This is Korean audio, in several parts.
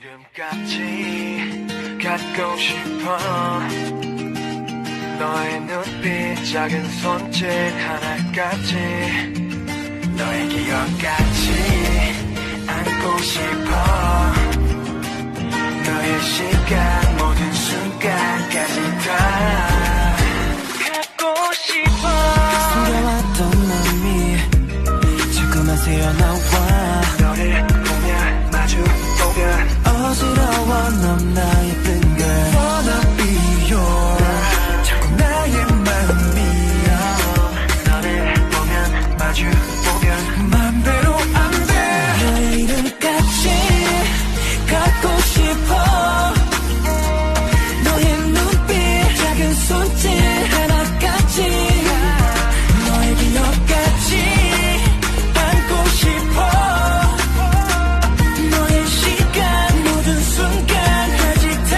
이름까지 갖고 싶어 너의 눈빛 작은 손짓 하나까지 너의 기억까지 안고 싶어 너의 시간 모든 순간까지 다 갖고 싶어 숨겨왔던 맘이 자꾸만 새어나와 너를 보며 마주보면 어지러워 넌 나의 예쁜 girl Wanna be yours 자꾸 나의 마음이야 너를 보면 마주보면 맘대로 안돼 너의 이름까지 갖고 싶어 너의 눈빛 작은 손짓 하나까지 너의 기억까지 안고 싶어 너의 시간 모든 순간까지 다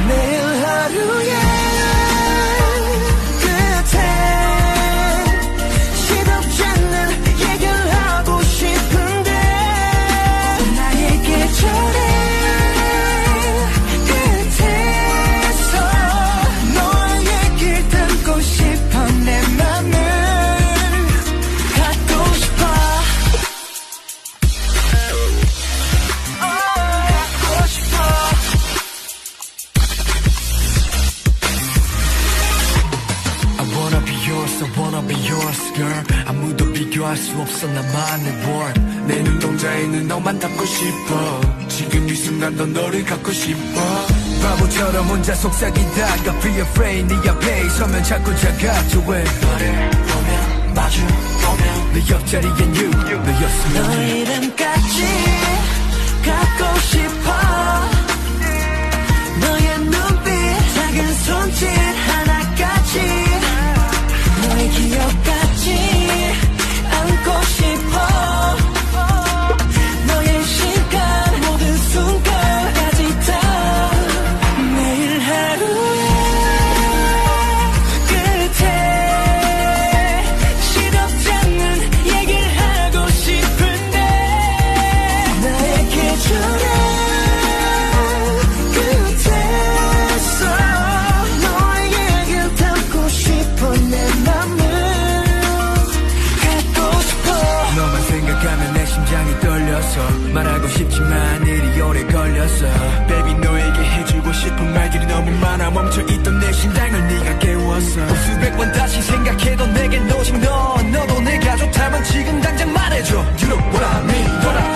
매일 하루의 끝에 시덥지 않는 얘기를 하고 싶은데 나의 계절의 끝에서 너의 얘기를 담고 싶어 내 맘을 갖고 싶어 갖고 싶어 I wanna be yours, I wanna be yours, girl. 아무도 비교할 수 없어 나만의 world. 내 눈동자에 있는 너만 담고 싶어. 지금 이 순간도 너를 갖고 싶어. 바보처럼 혼자 속삭이다가 be afraid 네 앞에 서면 자꾸 작아져 왜 너를 보면 마주 보면 내 옆자리엔 you 너였으면 너의 이름까지 갖고 싶어 너의 눈빛 작은 손짓 하나까지 너의 기억까지 안고 싶어 너의 시간 모든 순간까지 다 매일 하루의 끝에 시덥지 않는 얘기를 하고 싶은데 나의 계절의 끝에서 너의 얘기를 담고 싶어 내 맘을 갖고 싶어 너만 생각하면 내 심장이 떨려서 말하고 싶지만 일이 오래 걸렸어 Baby 너에게 해주고 싶은 말들이 너무 많아 멈춰있던 내 심장을 네가 깨웠어 수백 번 다시 생각해도 내겐 오직 너도 내가 좋다면 지금 당장 말해줘 You know what I mean